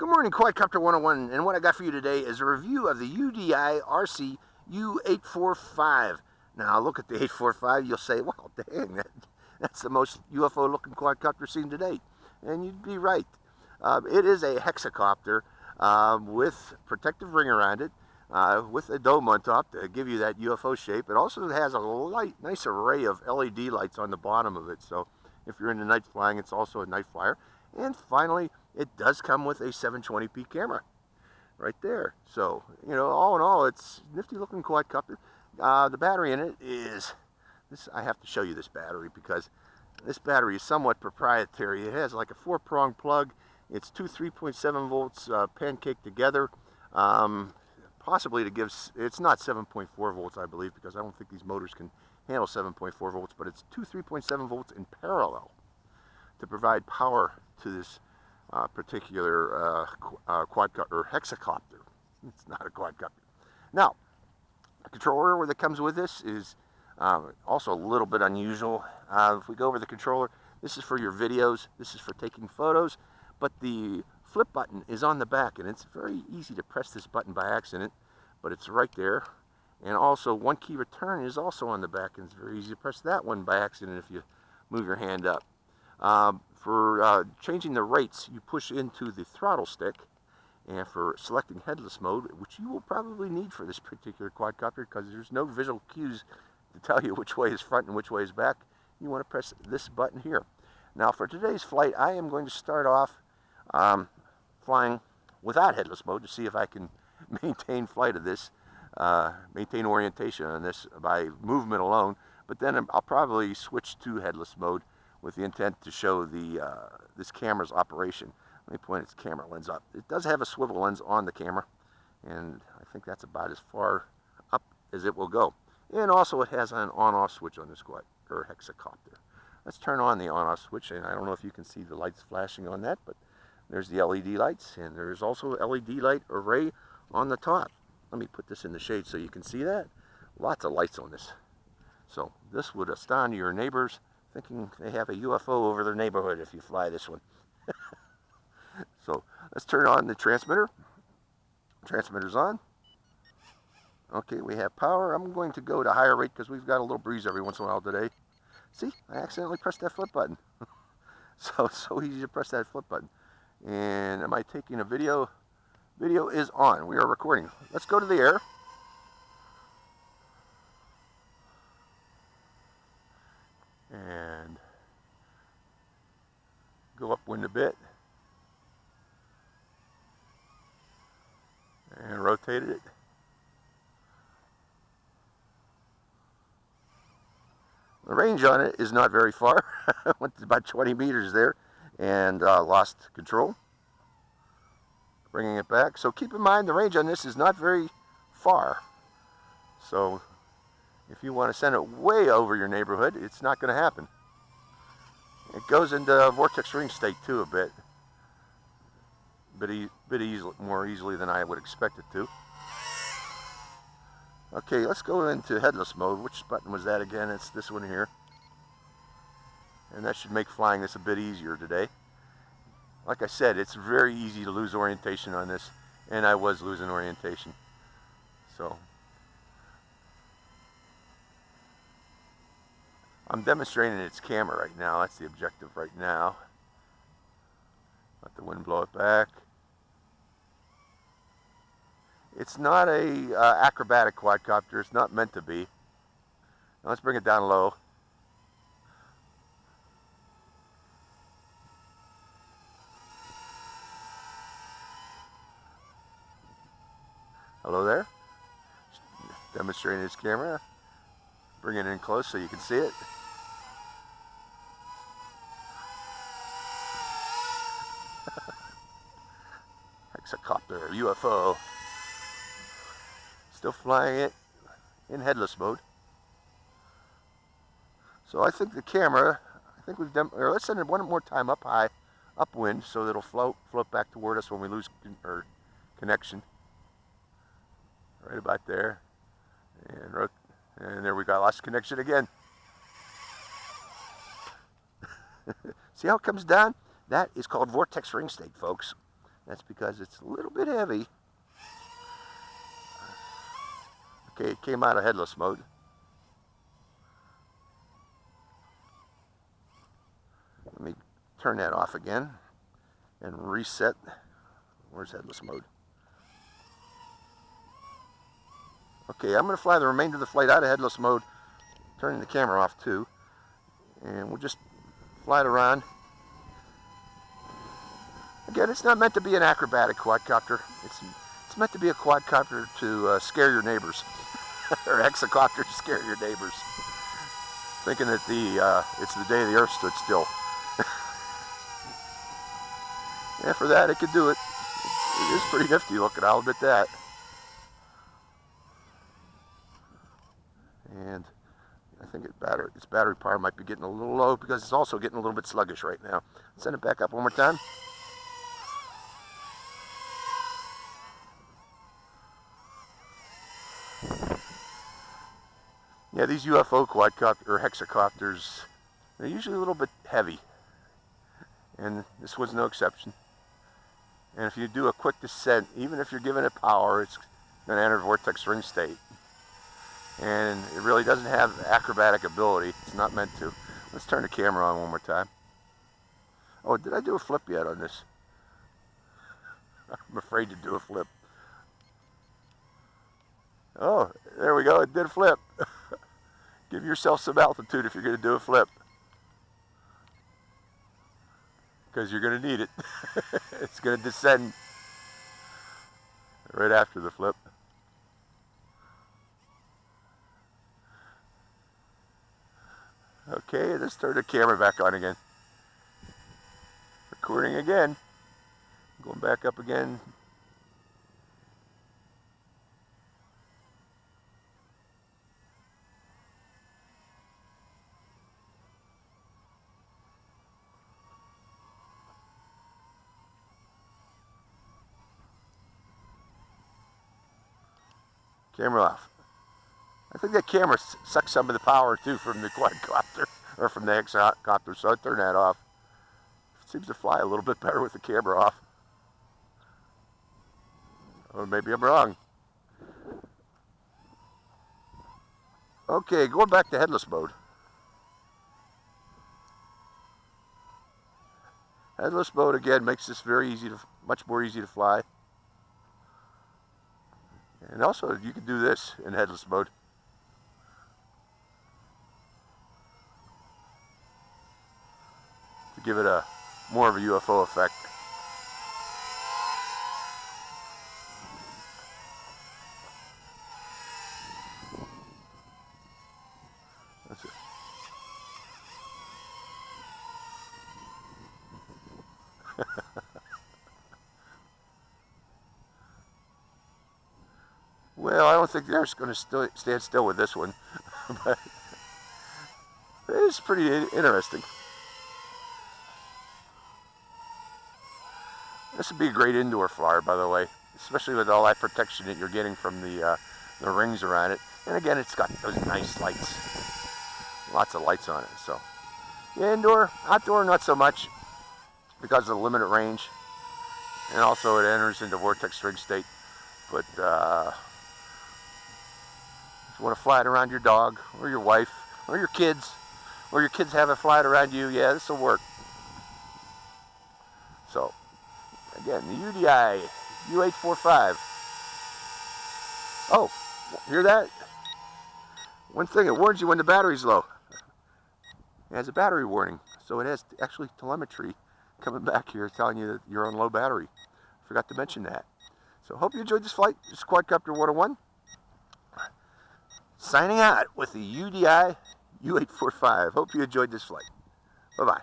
Good morning, Quadcopter 101, and what I got for you today is a review of the UDIRC U845. Now, look at the 845, you'll say, wow, dang, that's the most UFO-looking quadcopter seen to date. And you'd be right. It is a hexacopter with protective ring around it, with a dome on top to give you that UFO shape. It also has a nice array of LED lights on the bottom of it, so if you're into night flying, it's also a night flyer. And finally, it does come with a 720p camera right there. So, you know, all in all, it's a nifty looking quadcopter. The battery in it is, I have to show you this battery because this battery is somewhat proprietary. It has like a 4-prong plug. It's two 3.7 volts pancaked together. Possibly to give, it's not 7.4 volts, I believe, because I don't think these motors can handle 7.4 volts, but it's two 3.7 volts in parallel to provide power to this particular quadcopter or hexacopter. It's not a quadcopter. Now, the controller that comes with this is also a little bit unusual. If we go over the controller, this is for your videos, this is for taking photos, but the flip button is on the back, and it's very easy to press this button by accident, but it's right there. And also, one key return is also on the back, and it's very easy to press that one by accident if you move your hand up. For changing the rates, you push into the throttle stick, and for selecting headless mode, which you will probably need for this particular quadcopter because there's no visual cues to tell you which way is front and which way is back, you want to press this button here. Now, for today's flight, I am going to start off flying without headless mode to see if I can maintain flight of this, maintain orientation on this by movement alone, but then I'll probably switch to headless mode with the intent to show the this camera's operation. Let me point its camera lens up. It does have a swivel lens on the camera, and I think that's about as far up as it will go. And also it has an on-off switch on this quad or hexacopter. Let's turn on the on-off switch, and I don't know if you can see the lights flashing on that, but there's the LED lights, and there's also an LED light array on the top. Let me put this in the shade so you can see that. Lots of lights on this. So this would astound your neighbors thinking they have a UFO over their neighborhood if you fly this one. So let's turn on the transmitter. Transmitter's on. Okay, we have power. I'm going to go to higher rate because we've got a little breeze every once in a while today. See, I accidentally pressed that flip button. So easy to press that flip button. And am I taking a video? Video is on. We are recording. Let's go to the air. And go upwind a bit. And rotate it. The range on it is not very far. I went to about 20 meters there and lost control. Bringing it back. So keep in mind the range on this is not very far. So if you want to send it way over your neighborhood, it's not going to happen. It goes into vortex ring state too a bit. More easily than I would expect it to. Okay, let's go into headless mode. Which button was that again? It's this one here. And that should make flying this a bit easier today. Like I said, it's very easy to lose orientation on this, and I was losing orientation. So I'm demonstrating its camera right now. That's the objective right now. Let the wind blow it back. It's not a acrobatic quadcopter. It's not meant to be. Now let's bring it down low. Hello there. Demonstrating its camera. Bring it in close so you can see it. Hexacopter, UFO. Still flying it in headless mode. So I think the camera, we've done, or let's send it one more time up high, upwind, so that it'll float back toward us when we lose connection. Right about there. And there we go, lost connection again. See how it comes down? That is called vortex ring state, folks. That's because it's a little bit heavy. Okay, it came out of headless mode. Let me turn that off again and reset. Where's headless mode? Okay, I'm going to fly the remainder of the flight out of headless mode, turning the camera off too, and we'll just fly it around. Again, it's not meant to be an acrobatic quadcopter. It's meant to be a quadcopter to scare your neighbors, or hexacopter to scare your neighbors, thinking that it's the day the Earth stood still. Yeah, for that it could do it. It is pretty nifty looking, I'll admit that. And I think its battery power might be getting a little low because it's also getting a little bit sluggish right now. Send it back up one more time. Yeah, these UFO quadcopter or hexacopters, they're usually a little bit heavy, and this was no exception. And if you do a quick descent, even if you're giving it power, it's going to enter vortex ring state. And it really doesn't have acrobatic ability. It's not meant to. Let's turn the camera on one more time. Oh, did I do a flip yet on this? I'm afraid to do a flip. Oh, there we go. It did a flip. Give yourself some altitude if you're going to do a flip, because you're going to need it. It's going to descend right after the flip. Okay, let's turn the camera back on again. Recording again. Going back up again. Camera off. I think that camera sucks some of the power too from the quadcopter, or from the hexacopter, so I turn that off. It seems to fly a little bit better with the camera off. Or maybe I'm wrong. Okay, going back to headless mode. Headless mode again makes this much more easy to fly. And also, you can do this in headless mode. To give it more of a UFO effect. That's it. Well, I don't think the Earth's going to stand still with this one, but it's pretty interesting. This would be a great indoor flyer, by the way, especially with all that protection that you're getting from the rings around it. And again, it's got those nice lights, lots of lights on it. So, yeah, indoor, outdoor, not so much because of the limited range, and also it enters into vortex ring state. But if you want to fly it around your dog, or your wife, or your kids have it fly it around you, yeah, this will work. So, again, the UDI U845. Oh, hear that? One thing, it warns you when the battery's low. It has a battery warning, so it has actually telemetry coming back here telling you that you're on low battery. Forgot to mention that. So hope you enjoyed this flight. This is Quadcopter 101. Signing out with the UDI U845. Hope you enjoyed this flight. Bye-bye.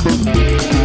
Bye.